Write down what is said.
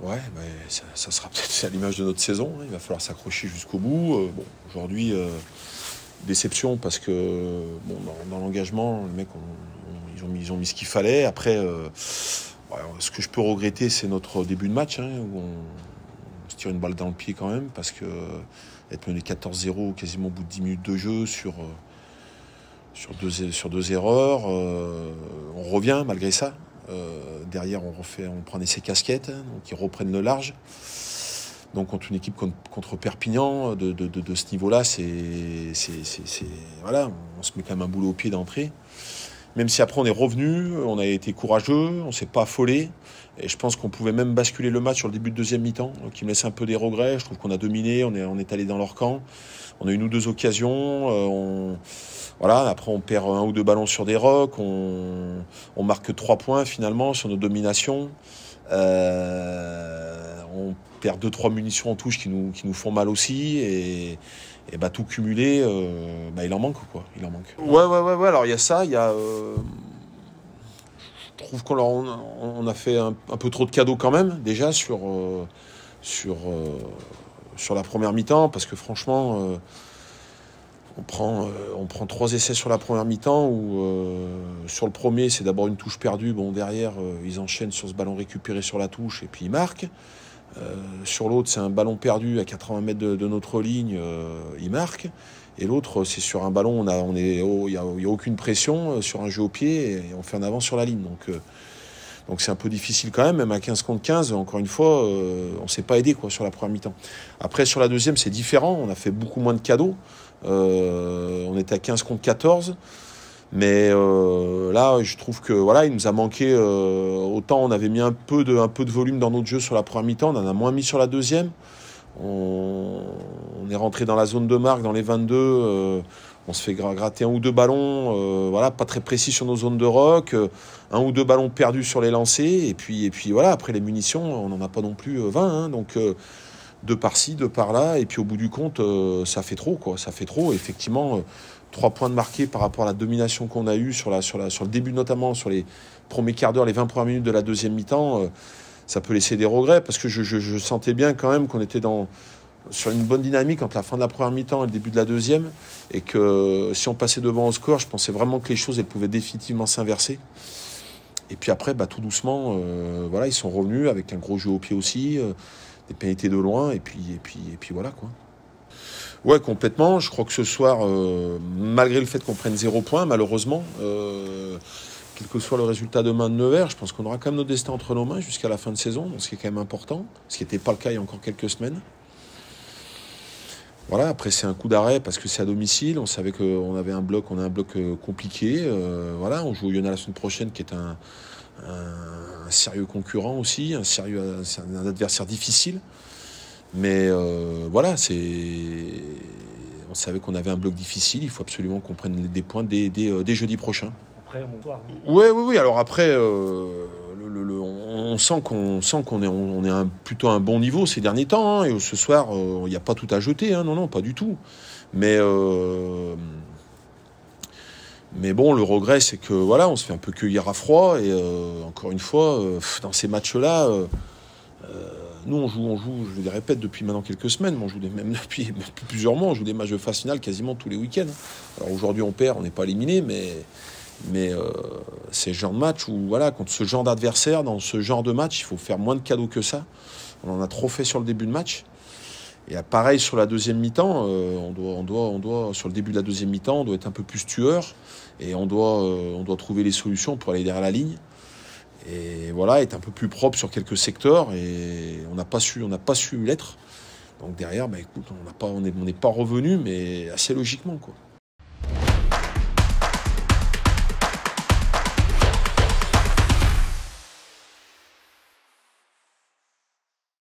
Ouais, ça sera peut-être à l'image de notre saison. Il va falloir s'accrocher jusqu'au bout. Bon, aujourd'hui, déception parce que bon, dans l'engagement, les mecs, ils ont mis ce qu'il fallait. Après, ouais, ce que je peux regretter, c'est notre début de match, où on se tire une balle dans le pied quand même, parce que être mené 14-0 quasiment au bout de 10 minutes de jeu sur deux erreurs, on revient malgré ça. Derrière, on prend ses casquettes, donc ils reprennent le large. Donc contre une équipe contre Perpignan de ce niveau-là, voilà, on se met quand même un boulot au pied d'entrée. Même si après on est revenu, on a été courageux, on s'est pas affolé. Et je pense qu'on pouvait même basculer le match sur le début de deuxième mi-temps, qui me laisse un peu des regrets. Je trouve qu'on a dominé, on est allé dans leur camp. On a eu une ou deux occasions. Voilà, après on perd un ou deux ballons sur des rocs. On marque 3 points finalement sur nos dominations. On perd 2-3 munitions en touche qui nous font mal aussi. Et tout cumulé, il en manque quoi. Il en manque. Ouais. Alors il y a ça, il y a. Je trouve qu'on a fait un peu trop de cadeaux quand même déjà sur la première mi-temps, parce que franchement, on prend 3 essais sur la première mi-temps où sur le premier c'est d'abord une touche perdue. Bon, derrière ils enchaînent sur ce ballon récupéré sur la touche et puis ils marquent. Sur l'autre, c'est un ballon perdu à 80 mètres de notre ligne, il marque. Et l'autre, c'est sur un ballon, il n'y a aucune pression sur un jeu au pied et on fait un avant sur la ligne. Donc c'est un peu difficile quand même à 15 contre 15. Encore une fois, on ne s'est pas aidé sur la première mi-temps. Après, sur la deuxième, c'est différent. On a fait beaucoup moins de cadeaux. On était à 15 contre 14. Mais là, je trouve que voilà, il nous a manqué. Autant on avait mis un peu de volume dans notre jeu sur la première mi-temps, on en a moins mis sur la deuxième. On est rentré dans la zone de marque, dans les 22. On se fait gratter un ou deux ballons, voilà, pas très précis sur nos zones de rock, un ou deux ballons perdus sur les lancers. Et puis voilà, après les munitions, on n'en a pas non plus 20. Donc deux par-ci, deux par-là. Et puis au bout du compte, ça fait trop, quoi. Ça fait trop. Effectivement. 3 points de marqués par rapport à la domination qu'on a eue sur le début, notamment sur les premiers quarts d'heure, les 20 premières minutes de la deuxième mi-temps, ça peut laisser des regrets, parce que je sentais bien quand même qu'on était sur une bonne dynamique entre la fin de la première mi-temps et le début de la deuxième, et que si on passait devant au score, je pensais vraiment que les choses elles pouvaient définitivement s'inverser. Et puis après, tout doucement, voilà, ils sont revenus avec un gros jeu au pied aussi, des pénalités de loin, et puis voilà quoi. Ouais, complètement. Je crois que ce soir, malgré le fait qu'on prenne 0 point, malheureusement, quel que soit le résultat demain de Nevers, je pense qu'on aura quand même notre destin entre nos mains jusqu'à la fin de saison, ce qui est quand même important, ce qui n'était pas le cas il y a encore quelques semaines. Voilà, après c'est un coup d'arrêt parce que c'est à domicile. On savait qu'on avait un bloc compliqué. Voilà, on joue au Yona la semaine prochaine, qui est un sérieux concurrent aussi, un adversaire difficile. Mais voilà, on savait qu'on avait un bloc difficile. Il faut absolument qu'on prenne des points dès jeudi prochain. Après, Oui. Alors après, on sent qu'on est plutôt à un bon niveau ces derniers temps. Et ce soir, il n'y a pas tout à jeter. Non, pas du tout. Mais bon, le regret, c'est que voilà, on se fait un peu cueillir à froid. Et encore une fois, dans ces matchs-là. Nous, on joue, je le répète depuis maintenant quelques semaines, mais on joue même depuis plusieurs mois, on joue des matchs de phase finale quasiment tous les week-ends. Alors aujourd'hui, on perd, on n'est pas éliminé, mais c'est le genre de match où, voilà, contre ce genre d'adversaire, dans ce genre de match, il faut faire moins de cadeaux que ça. On en a trop fait sur le début de match. Et pareil, sur la deuxième on doit, sur le début de la deuxième mi-temps, on doit être un peu plus tueur et on doit trouver les solutions pour aller derrière la ligne. Et voilà, être un peu plus propre sur quelques secteurs, et on n'a pas su l'être. Donc derrière, écoute, on n'est pas revenu, mais assez logiquement, quoi.